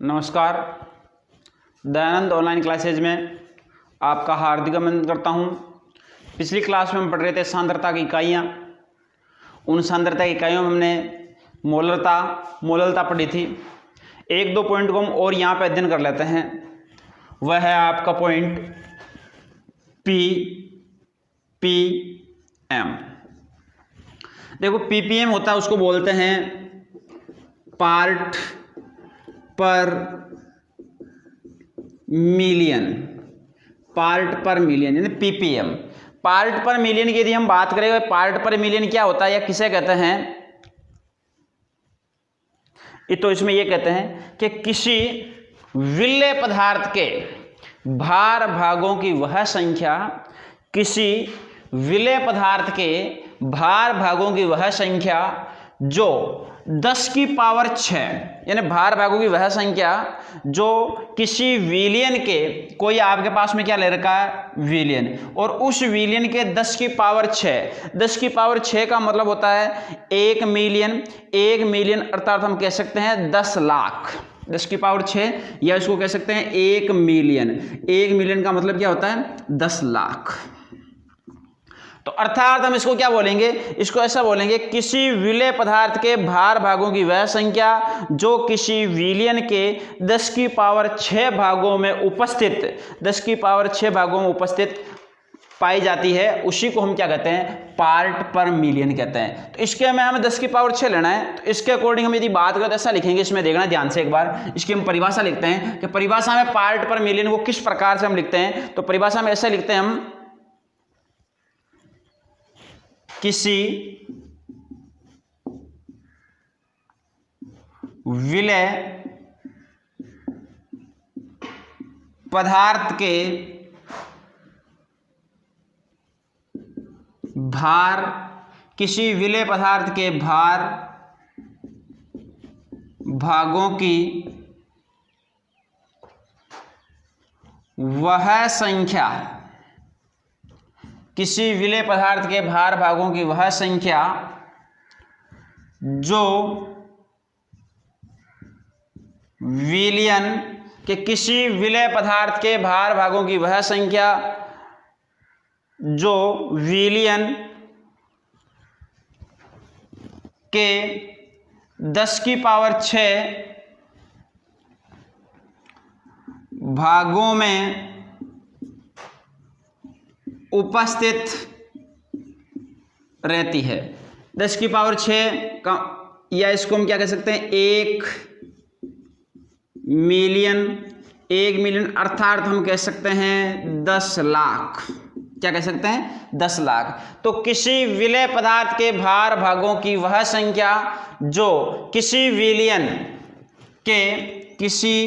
नमस्कार। Dayanand online classes में आपका हार्दिक अभिनंदन करता हूं। पिछली क्लास में हम पढ़ रहे थे सांद्रता की इकाइयाँ। उन सांद्रता की इकाइयों में हमने मोलरता पढ़ी थी। एक दो पॉइंट को हम और यहाँ पे अध्ययन कर लेते हैं। वह है आपका पॉइंट पीपीएम। देखो पीपीएम होता है, उसको बोलते हैं पार्ट पर मिलियन। पार्ट पर मिलियन यानी पीपीएम। पार्ट पर मिलियन की यदि हम बात करें, पार्ट पर मिलियन क्या होता है या किसे कहते हैं, तो इसमें यह कहते हैं कि किसी विलेय पदार्थ के भार भागों की वह संख्या, किसी विलेय पदार्थ के भार भागों की वह संख्या जो 10 की पावर 6 यानी भार भागों की वह संख्या जो किसी विलियन के, कोई आपके पास में क्या ले रखा है विलियन, और उस विलियन के 10 की पावर 6, 10 की पावर 6 का मतलब होता है 1 मिलियन। 1 मिलियन अर्थात हम कह सकते हैं 10 लाख। 10 की पावर 6 या इसको कह सकते हैं 1 मिलियन। 1 मिलियन का मतलब क्या होता है 10 लाख। तो अर्थात हम इसको क्या बोलेंगे, इसको ऐसा बोलेंगे किसी विलेय पदार्थ के भार भागों की वह संख्या जो किसी विलियन के 10 की पावर 6 भागों में उपस्थित, 10 की पावर 6 भागों में उपस्थित पाई जाती है, उसी को हम क्या कहते हैं पार्ट पर मिलियन कहते हैं। तो इसके में हमें 10 की पावर 6 लेना है, तो इसके अकॉर्डिंग हम यदि बात करें तो ऐसा लिखेंगे। इसमें देखना ध्यान से एक बार, इसकी हम परिभाषा लिखते हैं कि परिभाषा में पार्ट पर मिलियन को किस प्रकार से हम लिखते हैं। तो परिभाषा में ऐसा लिखते हैं हम, किसी विलेय पदार्थ के भार, किसी विलेय पदार्थ के भार भागों की वह संख्या, किसी विलेय पदार्थ के भार भागों की वह संख्या जो विलियन के, किसी विलेय पदार्थ के भार भागों की वह संख्या जो विलियन के 10 की पावर 6 भागों में उपस्थित रहती है। 10 की पावर 6 का, या इसको हम क्या कह सकते हैं 1 मिलियन। 1 मिलियन अर्थात हम कह सकते हैं 10 लाख। क्या कह सकते हैं 10 लाख। तो किसी विलेय पदार्थ के भार भागों की वह संख्या जो किसी विलियन के, किसी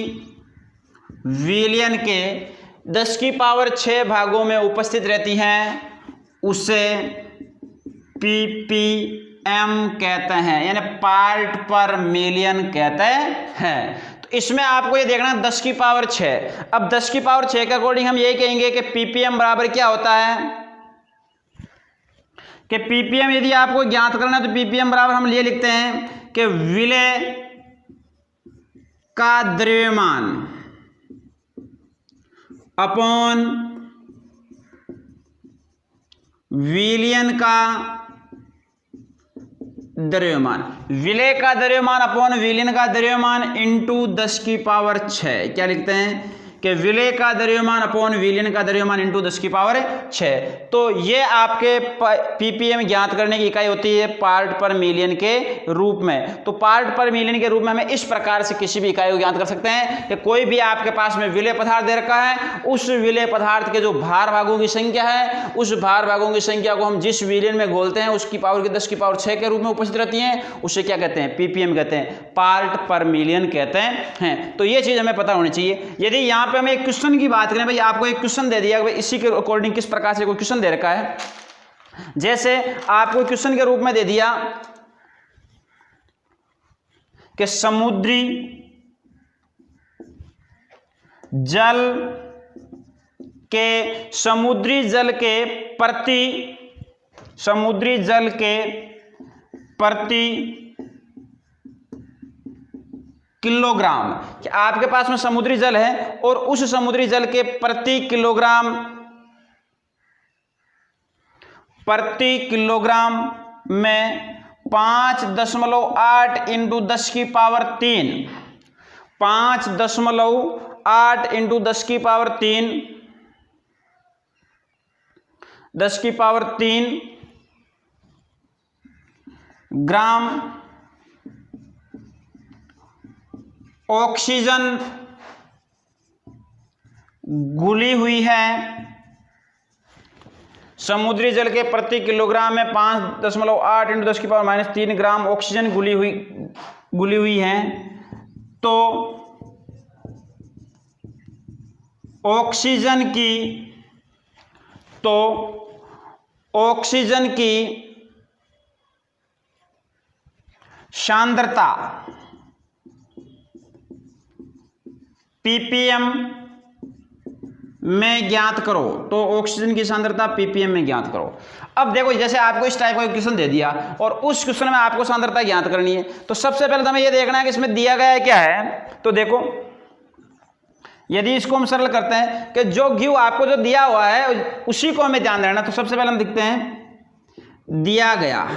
विलियन के 10 की पावर 6 भागों में उपस्थित रहती हैं, उसे पीपीएम कहते हैं, यानी पार्ट पर मिलियन कहते हैं। तो इसमें आपको ये देखना 10 की पावर 6। अब 10 की पावर 6 के अकॉर्डिंग हम ये कहेंगे कि पीपीएम बराबर क्या होता है, कि पीपीएम यदि आपको ज्ञात करना है तो पीपीएम बराबर हम ये लिखते हैं कि विलेय का द्रव्यमान अपॉन विलियन का द्रव्यमान। विलेय का द्रव्यमान अपॉन विलियन का द्रव्यमान इंटू 10 की पावर 6। क्या लिखते हैं कि विलेय का द्रव्यमान अपॉन विलियन का द्रव्यमान इंटू 10 की पावर 6। तो ये आपके पीपीएम ज्ञात करने की इकाई होती है पार्ट पर मिलियन के रूप में। तो पार्ट पर मिलियन के रूप में हमें इस प्रकार से किसी भी इकाई को ज्ञात कर सकते हैं कि कोई भी आपके पास में विलेय पदार्थ दे रखा है, उस विलेय पदार्थ के जो भार भागों की संख्या है, उस भार भागों की संख्या को हम जिस विलियन में घोलते हैं उसकी पावर की 10 की पावर 6 के रूप में उपस्थित रहती हैं, उसे क्या कहते हैं पीपीएम कहते हैं, पार्ट पर मिलियन कहते हैं। तो ये चीज हमें पता होनी चाहिए। यदि यहाँ पे हमें एक क्वेश्चन की बात करें, भाई आपको एक क्वेश्चन दे दिया, भाई इसी के अकॉर्डिंग किस प्रकार से कोई क्वेश्चन दे रखा है, जैसे आपको क्वेश्चन के रूप में दे दिया कि समुद्री जल के प्रति किलोग्राम, कि आपके पास में समुद्री जल है और उस समुद्री जल के प्रति किलोग्राम में 5.8 इंटू 10 की पावर 3, 5.8 इंटू 10 की पावर 3, 10 की पावर 3 ग्राम ऑक्सीजन घुली हुई है। समुद्री जल के प्रति किलोग्राम में 5.8 इंटू 10 की पावर -3 ग्राम ऑक्सीजन घुली हुई है। तो ऑक्सीजन की सांद्रता ppm में ज्ञात करो। तो ऑक्सीजन की सांद्रता ppm में ज्ञात करो। अब देखो, जैसे आपको इस टाइप का क्वेश्चन दे दिया और उस क्वेश्चन में आपको सांद्रता ज्ञात करनी है, तो सबसे पहले हमें यह देखना है कि इसमें दिया गया है क्या है। तो देखो, यदि इसको हम सरल करते हैं कि जो Q आपको जो दिया हुआ है उसी को हमें ध्यान देना। तो सबसे पहले हम देखते हैं दिया गया।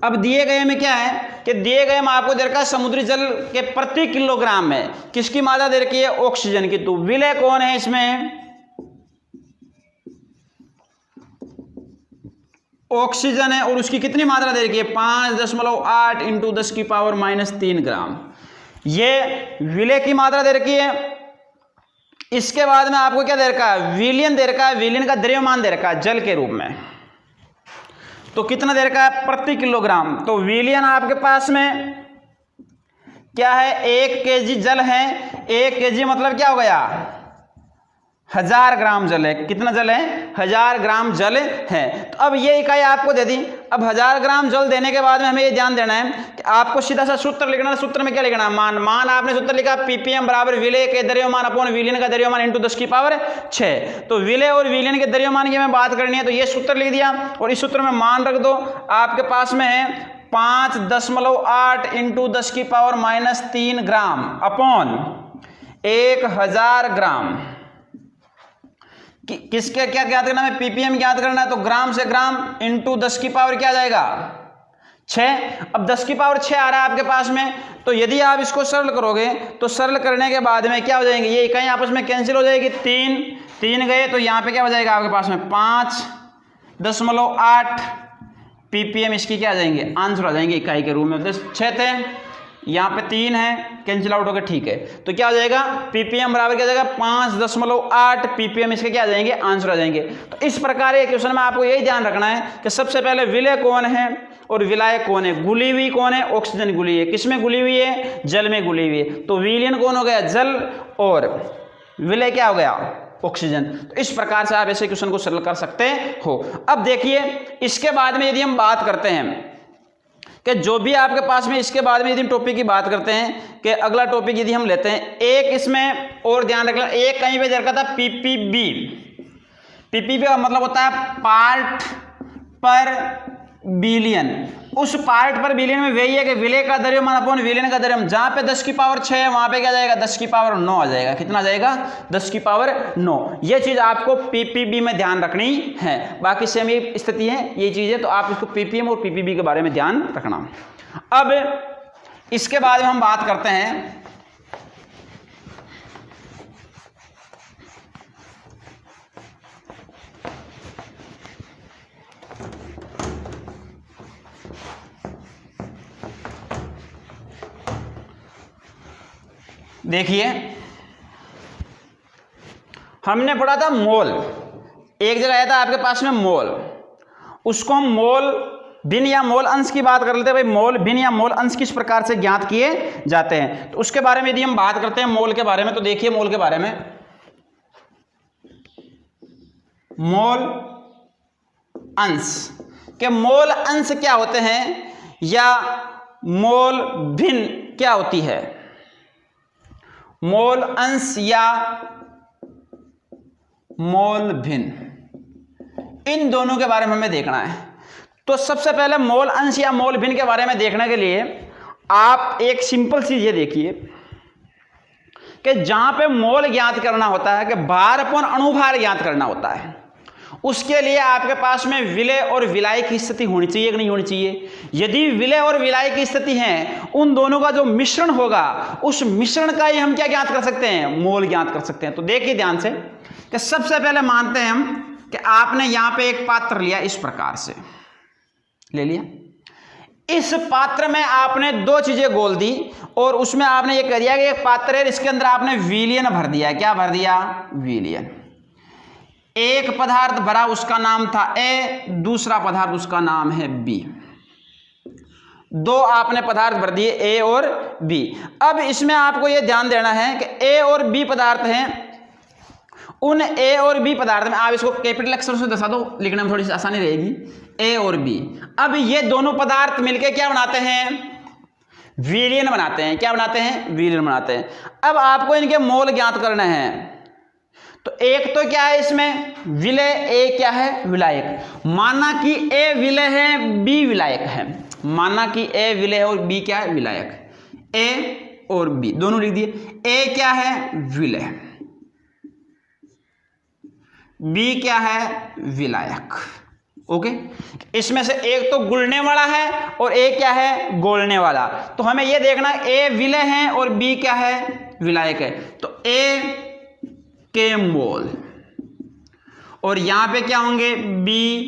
अब दिए गए में क्या है कि दिए गए में आपको दे रखा है समुद्री जल के प्रति किलोग्राम में किसकी मात्रा दे रखी है, ऑक्सीजन की। तो विलय कौन है इसमें, ऑक्सीजन है, और उसकी कितनी मात्रा दे रखी है, 5.8 इंटू 10 की पावर -3 ग्राम। ये विलय की मात्रा दे रखी है। इसके बाद में आपको क्या दे रखा है, विलयन दे रखा है। विलयन का द्रव्यमान दे रखा है जल के रूप में। तो कितना दे रखा है, प्रति किलोग्राम। तो विलयन आपके पास में क्या है, 1 kg जल है। 1 kg मतलब क्या हो गया, 1000 ग्राम जल है। कितना जल है, 1000 ग्राम जल है। तो अब ये इकाई आपको दे दी। अब 1000 ग्राम जल देने के बाद में हमें ये ध्यान देना है कि आपको सीधा सा सूत्र लिखना है। सूत्र में क्या लिखना है, मान आपने सूत्र लिखा ppm बराबर विलय के द्रव्यमान अपॉन विलयन का द्रव्यमान इंटू 10 की पावर 6। तो विलय और विलयन के द्रव्यमान की हमें बात करनी है। तो ये सूत्र लिख दिया और इस सूत्र में मान रख दो। आपके पास में है 5.8 इंटू 10 की पावर -3 ग्राम अपॉन 1000 ग्राम। किसके क्या ज्ञात करना है, ppm ज्ञात करना है। तो ग्राम से ग्राम इंटू 10 की पावर क्या आ जाएगा, 6। अब 10 की पावर 6 आ रहा है आपके पास में। तो यदि आप इसको सरल करोगे तो सरल करने के बाद में क्या हो जाएंगे, ये इकाई आपस में कैंसिल हो जाएगी। 3 गए तो यहाँ पे क्या हो जाएगा आपके पास में 5.8 ppm इसकी क्या आ जाएंगे, आंसर आ जाएंगे इकाई के रूप में। तो 6 थे, यहाँ पे 3 है, कैंसिल आउट हो गया, ठीक है। तो क्या हो जाएगा, ppm बराबर क्या हो जाएगा 5.8 ppm इसके क्या आ जाएंगे, आंसर आ जाएंगे। तो इस प्रकार के क्वेश्चन में आपको यही ध्यान रखना है कि सबसे पहले विलय कौन है और विलाय कौन है। घुली हुई कौन है, ऑक्सीजन घुली है। किसमें घुली हुई है, जल में घुली हुई है। तो विलयन कौन हो गया, जल, और विलय क्या हो गया, ऑक्सीजन। तो इस प्रकार से आप ऐसे क्वेश्चन को सरल कर सकते हो। अब देखिए, इसके बाद में यदि हम बात करते हैं कि जो भी आपके पास में इसके बाद में यदि हम टॉपिक की बात करते हैं कि अगला टॉपिक यदि हम लेते हैं, एक इसमें और ध्यान रखना, एक कहीं पे दे रखा था ppb। ppb का मतलब होता है पार्ट पर बिलियन। उस पार्ट पर बिलियन में वही है कि विलय का द्रव्यमान अपॉन विलयन का द्रव्यमान। जहां पे 10 की पावर 6 है वहां पे क्या जाएगा, 10 की पावर 9 आ जाएगा। कितना आ जाएगा, 10 की पावर 9। ये चीज आपको ppb में ध्यान रखनी है। बाकी सेम ये स्थिति है, ये चीज है, तो आप इसको ppm और ppb के बारे में ध्यान रखना। अब इसके बाद में हम बात करते हैं देखिए, हमने पढ़ा था मोल। एक जगह आया था आपके पास में मोल, उसको हम मोल भिन्न या मोल अंश की बात कर लेते हैं। भाई मोल भिन्न या मोल अंश किस प्रकार से ज्ञात किए जाते हैं। तो उसके बारे में यदि हम बात करते हैं मोल के बारे में, तो देखिए मोल के बारे में, मोल अंश के मोल अंश क्या होते हैं या मोल भिन्न क्या होती है। मोल अंश या मोल भिन्न, इन दोनों के बारे में हमें देखना है। तो सबसे पहले मोल अंश या मोल भिन्न के बारे में देखने के लिए आप एक सिंपल चीज ये देखिए कि जहां पे मोल ज्ञात करना होता है, कि भार अपॉन अणुभार ज्ञात करना होता है, उसके लिए आपके पास में विलय और विलाय की स्थिति होनी चाहिए कि नहीं होनी चाहिए। यदि विलय और विलाय की स्थिति है, उन दोनों का जो मिश्रण होगा, उस मिश्रण का ही हम क्या ज्ञात कर सकते हैं, मोल ज्ञात कर सकते हैं। तो देखिए ध्यान से कि सबसे पहले मानते हैं हम कि आपने यहां पे एक पात्र लिया, इस प्रकार से ले लिया। इस पात्र में आपने दो चीजें घोल दी और उसमें आपने ये कह दिया कि एक पात्र है, इसके अंदर आपने विलयन भर दिया। क्या भर दिया, विलयन। एक पदार्थ भरा, उसका नाम था ए, दूसरा पदार्थ उसका नाम है बी। दो आपने पदार्थ भर दिए, ए और बी। अब इसमें आपको यह ध्यान देना है कि ए और बी पदार्थ हैं। उन ए और बी पदार्थ में आप इसको कैपिटल अक्षर से दर्शा दो, लिखने में थोड़ी सी आसानी रहेगी, ए और बी। अब ये दोनों पदार्थ मिलकर क्या बनाते हैं, विलयन बनाते हैं। क्या बनाते हैं, विलयन बनाते हैं। अब आपको इनके मोल ज्ञात करने हैं। तो एक तो क्या है इसमें विलय, ए क्या है, विलायक। माना कि ए विलय है, बी विलायक है। माना कि ए विलय है और बी क्या है, विलायक। ए और बी दोनों लिख दिए। ए क्या है, विलय, बी क्या है, विलायक। ओके, इसमें से एक तो गुलने वाला है और ए क्या है, गोलने वाला। तो हमें यह देखना ए विलय है और बी क्या है, विलायक है। तो ए के मोल और यहां पे क्या होंगे, बी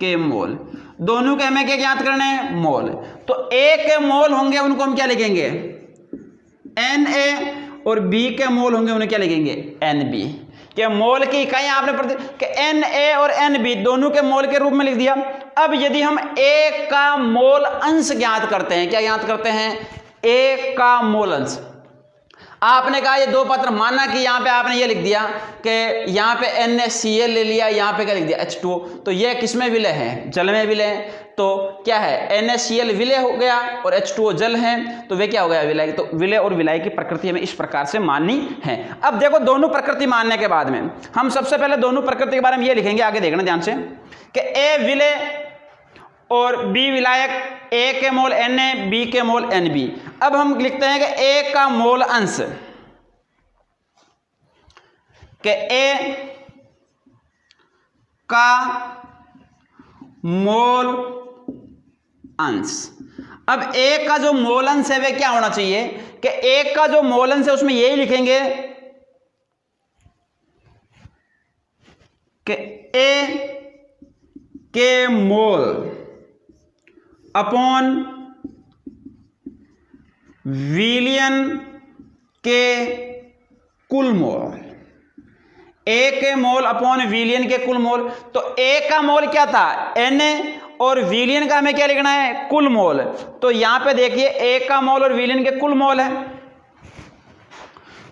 के मोल। दोनों के हमें क्या ज्ञात करने हैं, मोल। तो ए के मोल होंगे, उनको हम क्या लिखेंगे, एन ए, और बी के मोल होंगे, उन्हें क्या लिखेंगे, एन बी। क्या मोल की इकाई आपने कि एन ए और एन बी दोनों के मोल के रूप में लिख दिया। अब यदि हम ए का मोल अंश ज्ञात करते हैं, क्या ज्ञात करते हैं, ए का मोल अंश। आपने कहा ये दो पत्र, माना कि यहां पे आपने ये लिख दिया कि यहां पे NaCl ले लिया, यहां पे क्या लिख दिया, H2O। तो ये किसमें विलय है, जल में विलय है। तो क्या है, NaCl विलय हो गया और H2O जल है, तो वे क्या हो गया, विलय। तो विलय और विलाय की प्रकृति हमें इस प्रकार से माननी है। अब देखो, दोनों प्रकृति मानने के बाद में हम सबसे पहले दोनों प्रकृति के बारे में ये लिखेंगे, आगे देखना ध्यान से, कि ए विलय और बी विलायक, ए के मोल Na, बी के मोल Nb। अब हम लिखते हैं कि ए का मोल अंश, कि ए का मोल अंश। अब ए का जो मोल अंश है वे क्या होना चाहिए, कि ए का जो मोल अंश है उसमें यही लिखेंगे कि ए के मोल अपॉन विलयन के कुल मोल। ए के मोल अपॉन विलयन के कुल मोल। तो ए का मोल क्या था, Na, और विलयन का हमें क्या लिखना है, कुल मोल। तो यहां पे देखिए ए का मोल और विलयन के कुल मोल है।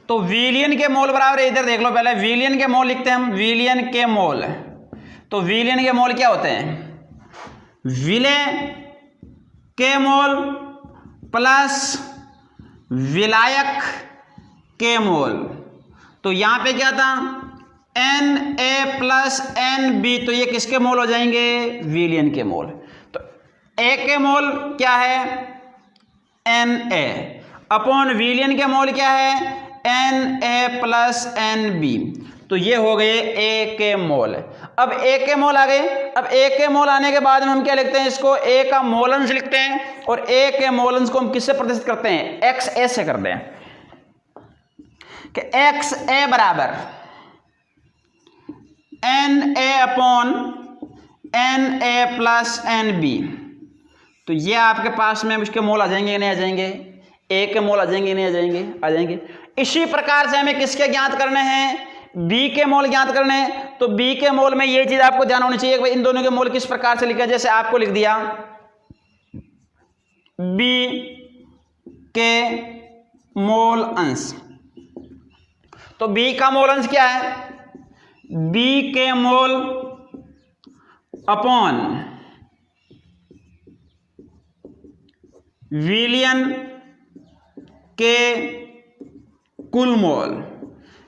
तो विलयन के मोल बराबर है, इधर देख लो पहले, विलयन के मोल लिखते हैं हम, विलयन के मोल। तो विलयन के मोल क्या होते हैं, विलय के मोल प्लस विलायक के मोल। तो यहां पे क्या था, Na प्लस Nb, तो ये किसके मोल हो जाएंगे, विलयन के मोल। तो ए के मोल क्या है, Na, अपॉन विलयन के मोल क्या है, Na प्लस Nb। तो ये हो गए ए के मोल। अब ए के मोल आ गए। अब ए के मोल आने के बाद में हम क्या लिखते हैं, इसको ए का मोलंश लिखते हैं, और ए के मोलंश को हम किससे प्रदर्शित करते हैं, XA से करते हैं, कि XA बराबर Na upon Na plus Nb। तो ये आपके पास में इसके मोल आ जाएंगे, नहीं आ जाएंगे, ए के मोल आ जाएंगे, नहीं आ जाएंगे, आ जाएंगे। इसी प्रकार से हमें किसके ज्ञात करने हैं, बी के मोल ज्ञात करने हैं। तो बी के मोल में ये चीज आपको ध्यान होनी चाहिए कि भाई इन दोनों के मोल किस प्रकार से लिखा है। जैसे आपको लिख दिया बी के मोल अंश। तो बी का मोल अंश क्या है, बी के मोल अपॉन विलयन के कुल मोल।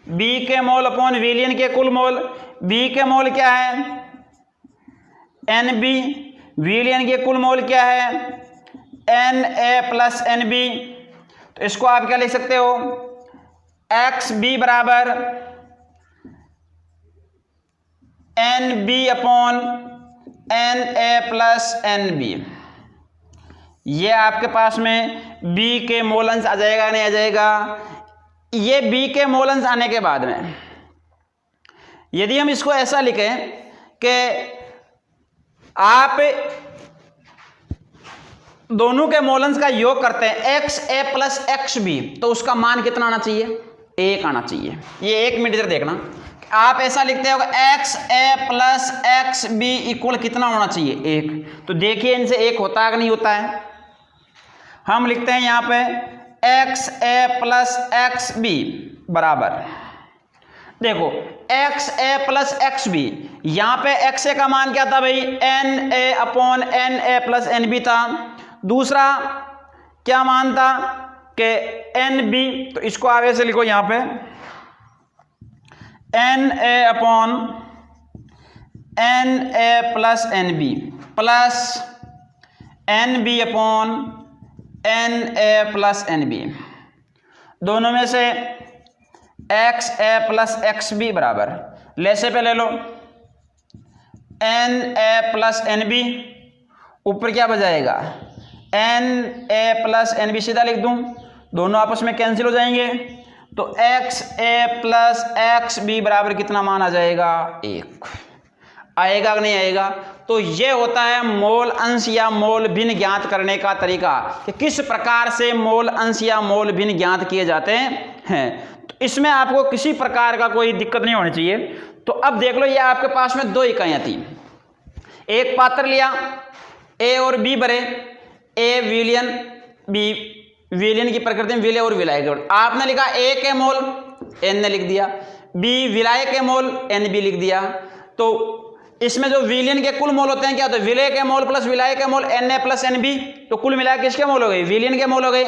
बी के मोल अपॉन विलयन के कुल मोल। बी के मोल क्या है, Nb। विलयन के कुल मोल क्या है, Na प्लस Nb। तो इसको आप क्या लिख सकते हो, एक्स बी बराबर N B upon N A plus N B. ये आपके पास में बी के मोल अंश आ जाएगा नहीं आ जाएगा। ये बी के मोल अंश आने के बाद में यदि हम इसको ऐसा लिखें कि आप दोनों के मोल अंश का योग करते हैं x A plus X B, तो उसका मान कितना आना चाहिए? 1 आना चाहिए। ये 1 मिनट इधर देखना, आप ऐसा लिखते हो X A plus X B equal कितना होना चाहिए? 1। तो देखिए इनसे 1 होता है कि नहीं होता है। हम लिखते हैं यहां पे X A plus X B बराबर, देखो X A plus X B, यहां पे एक्स ए का मान क्या था भाई? N A upon N A plus N B था। दूसरा क्या मान था कि एन बी, तो इसको आप ऐसे लिखो यहां पे N A upon N A plus N B plus N B upon N A plus N B. दोनों में से X A plus X B बराबर, लेसे पे ले लो N A plus N B, ऊपर क्या बजाएगा? N A plus N B सीधा लिख दूं, दोनों आपस में कैंसिल हो जाएंगे। तो x A plus X B बराबर कितना मान आ जाएगा? 1 आएगा कि नहीं आएगा? तो ये होता है मोल अंश या मोल भिन्न ज्ञात करने का तरीका कि किस प्रकार से मोल अंश या मोल भिन्न ज्ञात किए जाते हैं। तो इसमें आपको किसी प्रकार का कोई दिक्कत नहीं होनी चाहिए। तो अब देख लो, ये आपके पास में 2 इकाइयां थी, एक पात्र लिया, ए और बी भरे, ए विलयन, बी विलयन की प्रकृति में विलय और विलाय के, आपने लिखा ए के मोल, एन ने लिख दिया, बी विलाय के मोल, एन बी लिख दिया। तो इसमें जो विलयन के कुल मोल होते हैं क्या होते हैं? विलय के मोल प्लस विलाय के मोल, N A plus N B, तो कुल मिला किसके मोल हो गए? विलयन के मोल हो गए।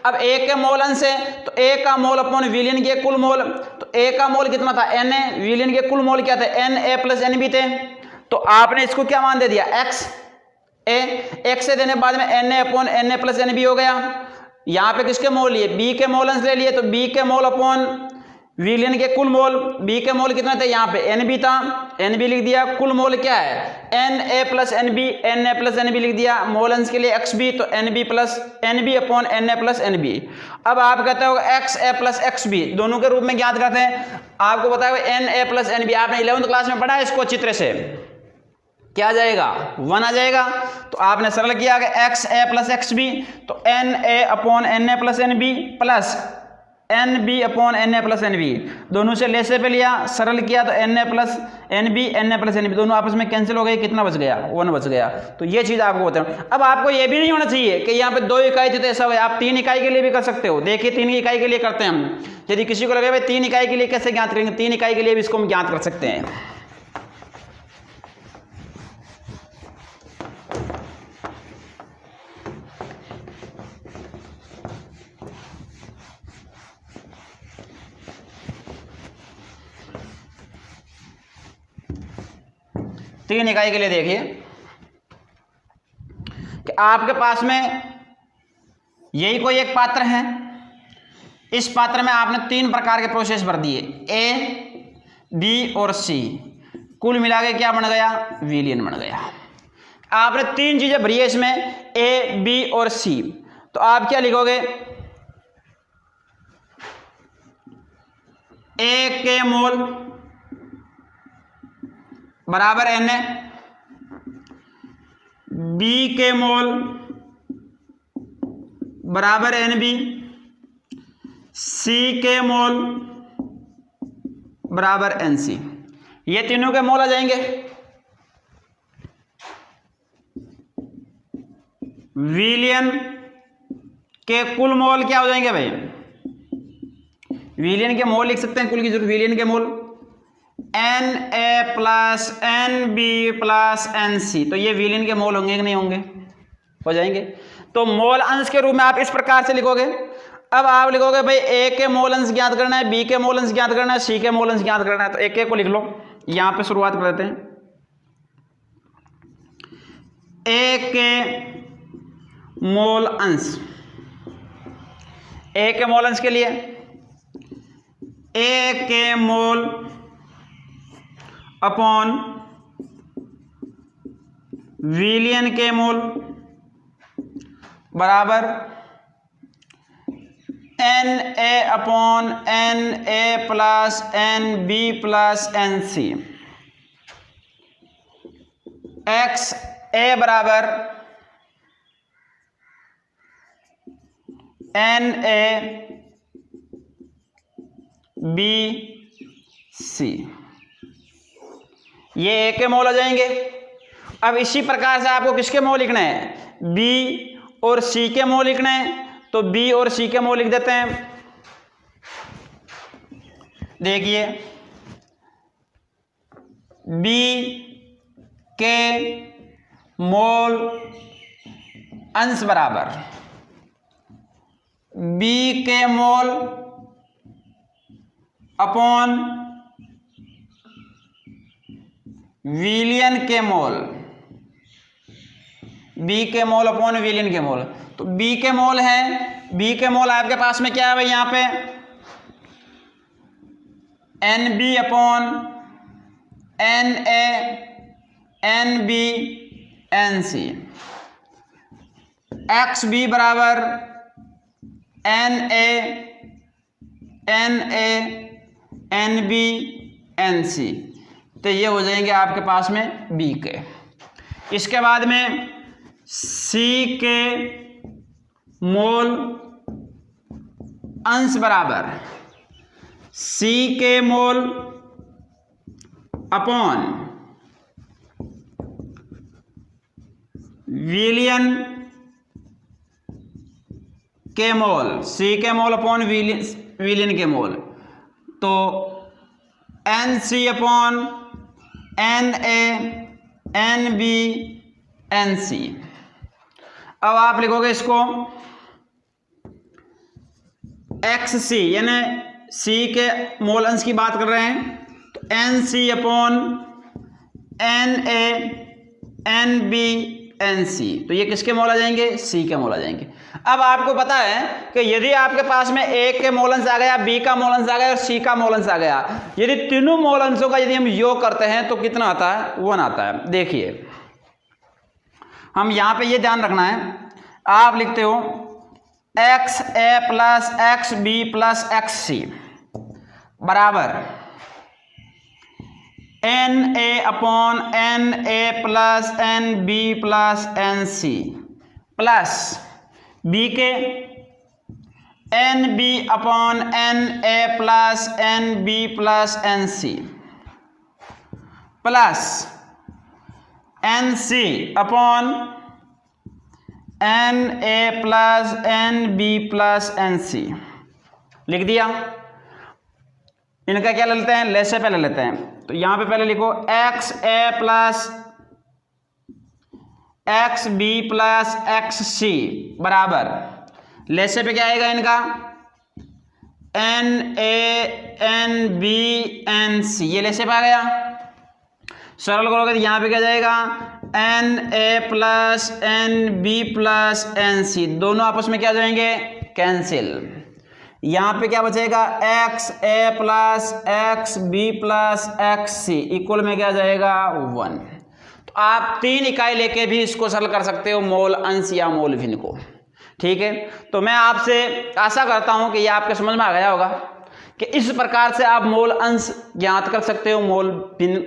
अब ए के मोल अंश है तो ए का मोल अपॉन विलयन के कुल मोल, तो ए का मोल कितना था? एन ए, विलयन के कुल मोल क्या थे? N A plus N B थे। तो आपने इसको क्या मान दे दिया? एक्स ए, एक्स से देने बाद में N A upon N A plus N B हो गया। यहाँ पे किसके मोल लिए? बी के मोल अंश ले लिए, तो बी के मोल अपॉन विलयन के कुल मोल, बी के मोल कितना थे? यहाँ पे एन बी था, एन बी लिख दिया। कुल मोल क्या है? N A plus N B, N A plus N B लिख दिया। मोल अंश के लिए एक्स बी, तो N B plus N B upon N A plus N B. अब आप कहते हो X A plus X B दोनों के रूप में ज्ञात करते हैं। आपको बताया N A plus N B, आपने 11वीं क्लास में पढ़ा है इसको चित्र से, क्या आ जाएगा? 1 आ जाएगा। तो आपने सरल किया कि X A plus X B, तो N A upon N A plus N B plus N B upon N A plus N B, दोनों से लेसे पे लिया, सरल किया तो N A plus N B, N A plus N B दोनों आपस में कैंसिल हो गए। कितना बच गया? 1 बच गया। तो ये चीज़ आपको बताऊँ। अब आपको ये भी नहीं होना चाहिए कि यहाँ पे 2 इकाई थी तो ऐसा हुआ, आप 3 इकाई के लिए भी कर सकते हो। देखिए 3 इकाई के लिए करते हैं हम। यदि किसी को लगे भाई 3 इकाई के लिए कैसे ज्ञात करेंगे, 3 इकाई के लिए भी इसको हम ज्ञात कर सकते हैं। तीन इकाई के लिए देखिए कि आपके पास में यही कोई एक पात्र है, इस पात्र में आपने 3 प्रकार के प्रोसेस भर दिए, ए, बी और सी, कुल मिला के क्या बन गया? विलयन बन गया। आपने 3 चीजें भरी है इसमें, ए, बी और सी, तो आप क्या लिखोगे? ए के मोल बराबर एन ए, बी के मोल बराबर एन बी, सी के मोल बराबर एन सी। ये तीनों के मोल आ जाएंगे। विलयन के कुल मोल क्या हो जाएंगे भाई? विलयन के मोल लिख सकते हैं, कुल की जरूरत, विलयन के मोल N A plus N B plus N C, तो ये विलयन के मोल होंगे कि नहीं होंगे? हो जाएंगे। तो मोल अंश के रूप में आप इस प्रकार से लिखोगे। अब आप लिखोगे भाई ए के मोल अंश ज्ञात करना है, बी के मोल अंश ज्ञात करना है, सी के मोल अंश ज्ञात करना है, तो एक एक को लिख लो। यहां पे शुरुआत कर देते हैं। ए के मोल अंश, ए के मोल अंश के लिए A के मोल अपॉन विलियन के मोल बराबर Na upon Na plus Nb plus Nc। X A बराबर Na BC, ये ए के मोल हो जाएंगे। अब इसी प्रकार से आपको किसके मोल लिखने हैं, बी और सी के मोल लिखने हैं, तो बी और सी के मोल लिख देते हैं। देखिए बी के मोल अंश बराबर बी के मोल अपॉन विलियन के मोल, बी के मोल अपॉन विलियन के मोल। तो बी के मोल है, बी के मोल आपके पास में क्या है भाई, यहां पे N B upon N A N B N C. X B बराबर N A N B N C. तो ये हो जाएंगे आपके पास में बी के। इसके बाद में सी के मोल अंश बराबर सी के मोल अपॉन विलियन के मोल, सी के मोल अपॉन विलियन के मोल। तो N C upon N A N B N C. अब आप लिखोगे इसको एक्स सी, यानी सी के मोल अंश की बात कर रहे हैं, तो N C upon N A N B N C. तो ये किसके मोल आ जाएंगे, सी के मोल आ जाएंगे। अब आपको पता है कि यदि आपके पास में ए के मोल अंश आ गया, बी का मोल अंश आ गया और सी का मोल अंश आ गया, यदि तीनों मोल अंशों का यदि हम योग करते हैं तो कितना आता है, 1 आता है। देखिए हम यहां पे ये ध्यान रखना है, आप लिखते हो X A plus X B plus X C बराबर N A upon N A plus N B plus N C plus B के N B upon N A plus N B plus N C plus N C upon N A plus N B plus N C. लिख दिया। इनका क्या ले लेते हैं, ले से पहले लेते हैं। तो यहां पे पहले लिखो X A plus X B plus X C बराबर लेसे पे क्या आएगा इनका, N A N B N C. ये लेसे पे आ गया। सरल करोगे तो यहां पे क्या जाएगा, N A plus N B plus N C. दोनों आपस में क्या जाएंगे, कैंसिल। यहां पे क्या बचेगा, X A plus X B plus X C equal में क्या जाएगा, 1। तो आप 3 इकाई लेके भी इसको सरल कर सकते हो, मोल अंश या मोल भिन्न को। ठीक है, तो मैं आपसे आशा करता हूं कि ये आपके समझ में आ गया होगा कि इस प्रकार से आप मोल अंश ज्ञात कर सकते हो मोल भिन्न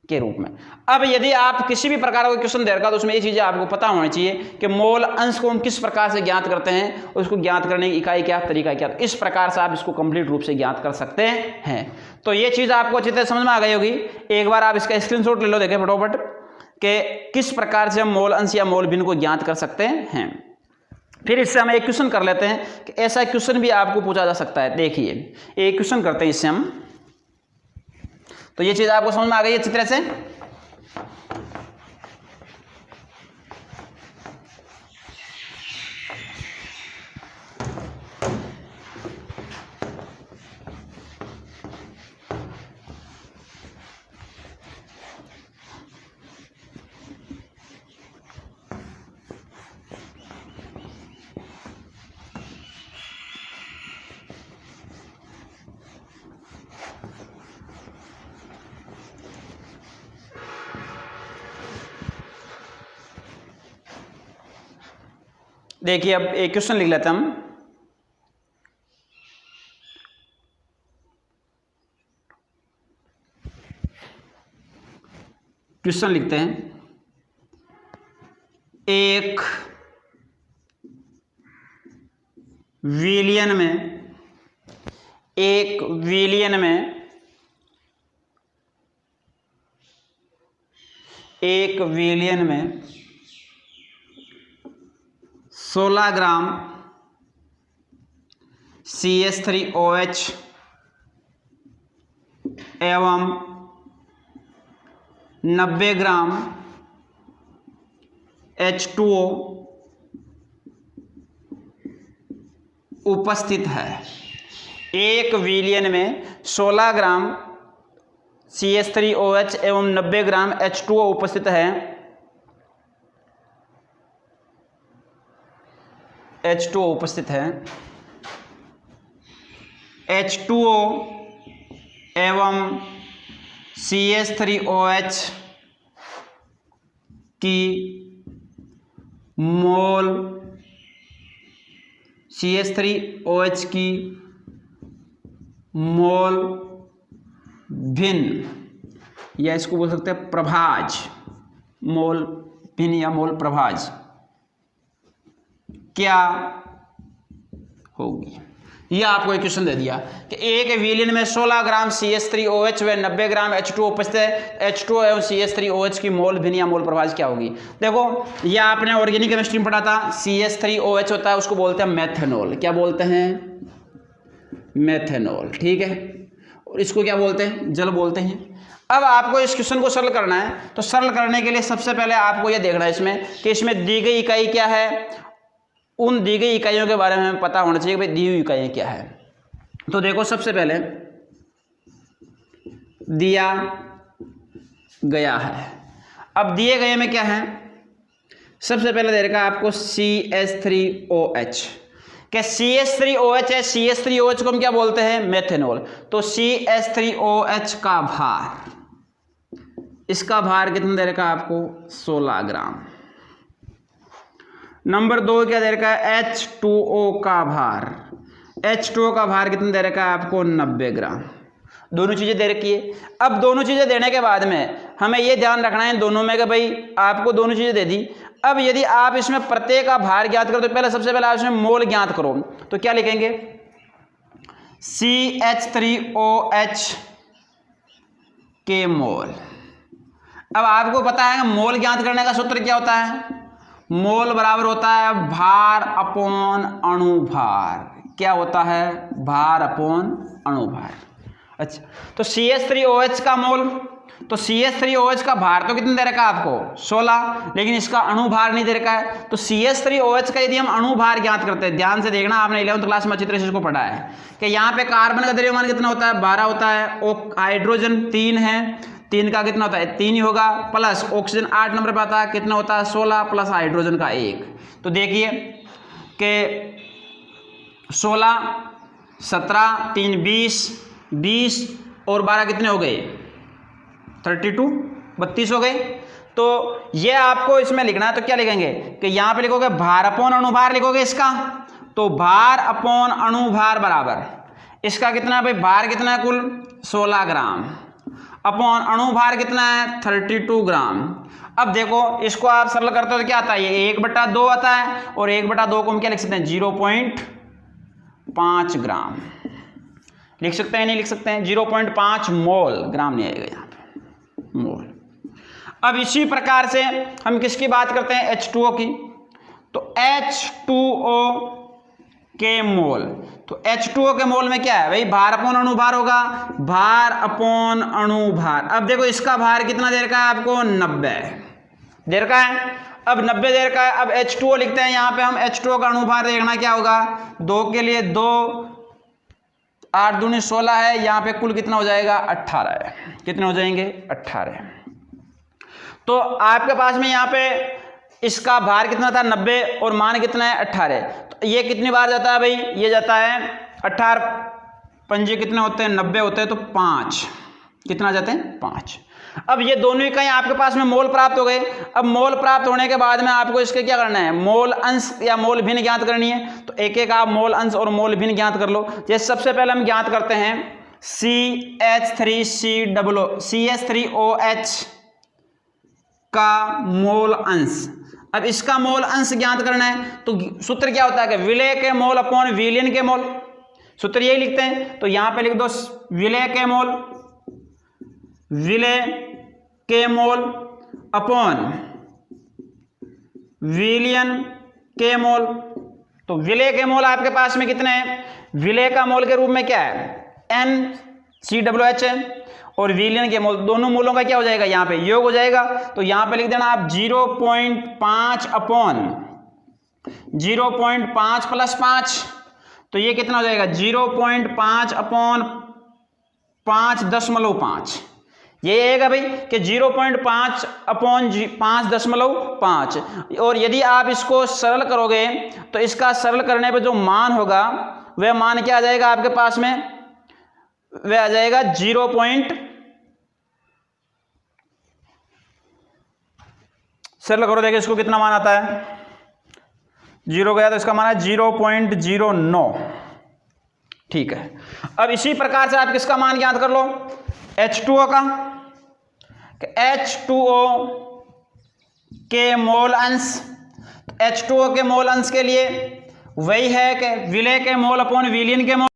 के रूप में। अब यदि आप किसी भी प्रकार का क्वेश्चन दे रखा तो उसमें ये चीजें आपको पता होनी चाहिए कि मोल अंश को हम किस प्रकार से ज्ञात करते हैं, उसको ज्ञात करने की इकाई क्या, तरीका क्या। तो इस प्रकार से आप इसको कंप्लीट रूप से ज्ञात कर सकते हैं। तो ये चीज आपको अच्छी तरह समझ में आ गई होगी। एक बार आप इसका स्क्रीनशॉट ले लो, देखें फटोफट कि किस प्रकार से हम मोल अंश या मोल भिन्न को ज्ञात कर सकते हैं। फिर इससे हम एक क्वेश्चन कर लेते हैं कि ऐसा क्वेश्चन भी आपको पूछा जा सकता है। देखिए एक क्वेश्चन करते हैं इससे हम। तो ये चीज आपको समझ में आ गई अच्छी तरह से। देखिए अब एक क्वेश्चन लिख लेते हैं हम। क्वेश्चन लिखते हैं, एक विलियन में, एक विलियन में, एक विलियन में 16 ग्राम CH3OH एवं 90 ग्राम H2O उपस्थित है। एक विलियन में 16 ग्राम CH3OH एवं 90 ग्राम H2O उपस्थित है। H2O उपस्थित है। H2O एवं CH3OH की मोल, CH3OH की मोल भिन्न, या इसको बोल सकते हैं प्रभाज, मोल भिन्न या मोल प्रभाज क्या होगी। यह आपको एक क्वेश्चन दे दिया कि एक विलियन में 16 ग्राम CH3OH व 90 ग्राम H2O उपस्थित है। H2O एवं CH3OH की मोल भिन्न या मोल प्रभाज क्या होगी। देखो यह आपने ऑर्गेनिक केमिस्ट्री में पढ़ा था। CH3OH होता है, उसको बोलते हैं मेथेनॉल। क्या बोलते हैं? मेथेनॉल, ठीक है। और इसको क्या बोलते हैं? जल बोलते हैं। अब आपको इस क्वेश्चन को सरल करना है, तो सरल करने के लिए सबसे पहले आपको यह देखना है इसमें कि इसमें दी गई इकाई क्या है। उन दी गई इकाइयों के बारे में हमें पता होना चाहिए कि भाई दी हुई इकाइयाँ क्या है। तो देखो सबसे पहले दिया गया है। अब दिए गए में क्या है, सबसे पहले दे रखा है आपको CH3OH। क्या CH3OH है, CH3OH को हम क्या बोलते हैं? मेथेनॉल। तो CH3OH का भार, इसका भार कितना दे रखा है आपको? 16 ग्राम। नंबर 2 क्या दे रखा है? H2O का भार, H2O का भार कितना दे रखा है आपको? 90 ग्राम। दोनों चीज़ें दे रखी है। अब दोनों चीज़ें देने के बाद में हमें ये ध्यान रखना है दोनों में कि भाई आपको दोनों चीज़ें दे दी। अब यदि आप इसमें प्रत्येक का भार ज्ञात करो तो पहले सबसे पहले आप इसमें मोल ज्ञात करो। तो क्या लिखेंगे? CH3OH के मोल। अब आपको पता है मोल ज्ञात करने का सूत्र क्या होता है? मोल बराबर होता है भार अपॉन अणुभार। क्या होता है? भार अपॉन अणुभार। अच्छा, तो CH3OH का मोल, तो CH3OH का भार तो कितना दे रखा है आपको? 16, लेकिन इसका अणुभार नहीं दे रखा है। तो CH3OH का यदि हम अणुभार ज्ञात करते हैं, ध्यान से देखना, आपने 11वीं क्लास में अच्छी तरह से इसको पढ़ा है कि यहाँ पे कार्बन का द्रव्यमान कितना होता है? 12 होता है। हाइड्रोजन 3 है, 3 का कितना होता है? 3 ही होगा। प्लस ऑक्सीजन 8 नंबर पर आता है, कितना होता है? 16 प्लस हाइड्रोजन का 1। तो देखिए कि 16, 17, 3 20, 20 और 12 कितने हो गए? 32, 32 हो गए। तो ये आपको इसमें लिखना है। तो क्या लिखेंगे कि यहाँ पे लिखोगे भार अपॉन अणुभार लिखोगे इसका। तो भार अपॉन अणुभार बराबर इसका कितना भाई? भार कितना है कुल? 16 ग्राम अपॉन अणुभार कितना है? 32 ग्राम। अब देखो इसको आप सरल करते हो तो क्या आता है? ये 1/2 आता है, और 1/2 को हम क्या लिख सकते हैं? 0.5 ग्राम लिख सकते हैं। नहीं लिख सकते हैं? 0.5 मोल, ग्राम नहीं आएगा यहाँ पे, मोल। अब इसी प्रकार से हम किसकी बात करते हैं? H2O की। तो H2O के मोल, तो H2O के मोल में क्या है भाई? भार अपॉन अणुभार होगा, भार अपॉन अणुभार। अब देखो इसका भार कितना दे रखा है आपको? 90 दे रखा है। अब 90 दे रखा है। अब H2O लिखते हैं यहाँ पे हम। H2O का अणुभार देखना क्या होगा? 2 के लिए 2, 8 दूनी 16 है। यहाँ पे कुल कितना हो जाएगा? 18 है। कितने हो जाएंगे? 18। तो आपके पास में यहाँ पे इसका भार कितना था? 90, और मान कितना है? 18। तो ये कितनी बार जाता है भाई? ये जाता है 18 पंजे कितने होते हैं? 90 होते हैं, तो 5 कितना जाते हैं? 5। अब ये दोनों इकाई आपके पास में मोल प्राप्त हो गए। अब मोल प्राप्त होने के बाद में आपको इसके क्या करना है, मोल अंश या मोल भिन्न ज्ञात करनी है। तो एक एक आप मोल अंश और मोल भिन्न ज्ञात कर लो। जैसे सबसे पहले हम ज्ञात करते हैं CH3OH का मोल अंश। अब इसका मोल अंश ज्ञात करना है तो सूत्र क्या होता है कि विलय के मोल अपॉन विलयन के मोल, सूत्र यही लिखते हैं। तो यहां पे लिख दो विलय के मोल, विलय के मोल अपॉन विलयन के मोल। तो विलय के मोल आपके पास में कितने हैं, विलय का मोल के रूप में क्या है NCOH है, और विलयन के मोल दोनों मोलों का क्या हो जाएगा, यहाँ पे योग हो जाएगा। तो यहाँ पे लिख देना आप 0.5 अपॉन 0.5 प्लस 5, तो ये कितना हो जाएगा 0.5 अपॉन 5.5। ये आएगा भाई कि 0.5 अपॉन 5.5। और यदि आप इसको सरल करोगे तो इसका सरल करने पे जो मान होगा वह मान क्या आ जाएगा आपके पास में, वह आ जाएगा 0. सरल करो देखिए इसको कितना मान आता है, 0 गया तो इसका मान है 0.09। ठीक है। अब इसी प्रकार से आप किसका मान ज्ञात कर लो, H2O का। H2O के मोल अंश, H2O के मोल अंश के लिए वही है कि विलय के मोल अपॉन विलयन के मोल,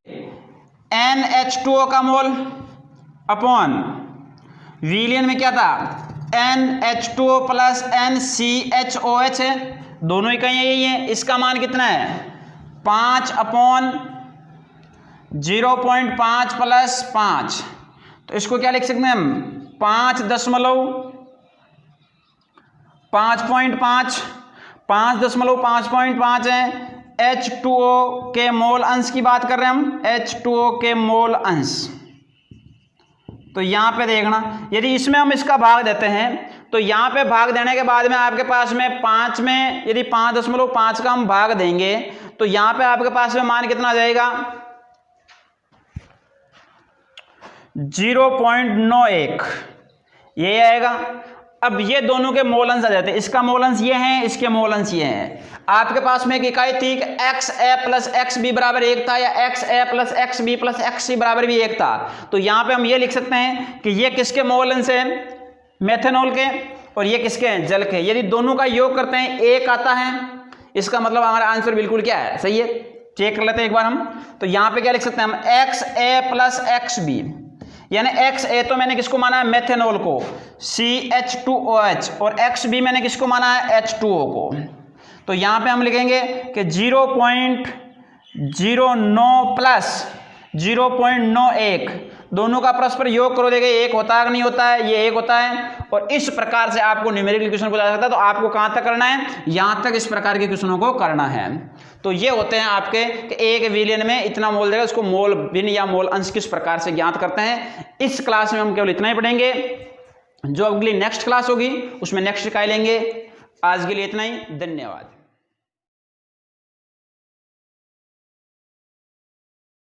NH2O का मोल अपॉन विलयन में क्या था NH2O प्लस NCHOH है, दोनों इकाई यही है। इसका मान कितना है 5 अपॉन 0.5 प्लस 5, तो इसको क्या लिख सकते हैं हम 5.5 है। H2O के मोल अंश की बात कर रहे हैं हम, H2O के मोल अंश। तो यहाँ पे देखना यदि इसमें हम इसका भाग देते हैं तो यहाँ पे भाग देने के बाद में आपके पास में 5 में यदि 5.5 का हम भाग देंगे तो यहाँ पे आपके पास में मान कितना आ जाएगा 0.91 ये आएगा। अब ये दोनों के मोल अंश आ जाते हैं, इसका मोल अंश ये है, इसके मोल अंश ये है। आपके पास में एक इकाई थी कि XA प्लस XB बराबर 1 था, या XA plus XB plus XC बराबर भी 1 था। तो यहाँ पे हम ये लिख सकते हैं कि ये किसके मोल अंश है, मेथनॉल के, और ये किसके हैं, जल के। यदि दोनों का योग करते हैं 1 आता है, इसका मतलब हमारा आंसर बिल्कुल क्या है, सही है। चेक कर लेते हैं एक बार हम। तो यहाँ पे क्या लिख सकते हैं हम XA प्लस XB, यानी XA तो मैंने किसको माना है मेथेनॉल को CH2OH, और XB मैंने किसको माना है H2O को। तो यहाँ पे हम लिखेंगे कि 0.09 प्लस 0.91, दोनों का परस्पर योग करो देंगे 1 होता है कि नहीं होता है, ये 1 होता है। और इस प्रकार से आपको न्यूमेरिकल क्वेश्चन पूछा जा सकता है। तो आपको कहाँ तक करना है, यहाँ तक इस प्रकार के क्वेश्चनों को करना है। तो ये होते हैं आपके कि एक विलयन में इतना मोल देगा, उसको मोल भिन्न या मोल अंश किस प्रकार से ज्ञात करते हैं। इस क्लास में हम केवल इतना ही पढ़ेंगे, जो अगली नेक्स्ट क्लास होगी उसमें नेक्स्ट इकाई लेंगे। आज के लिए इतना ही, धन्यवाद।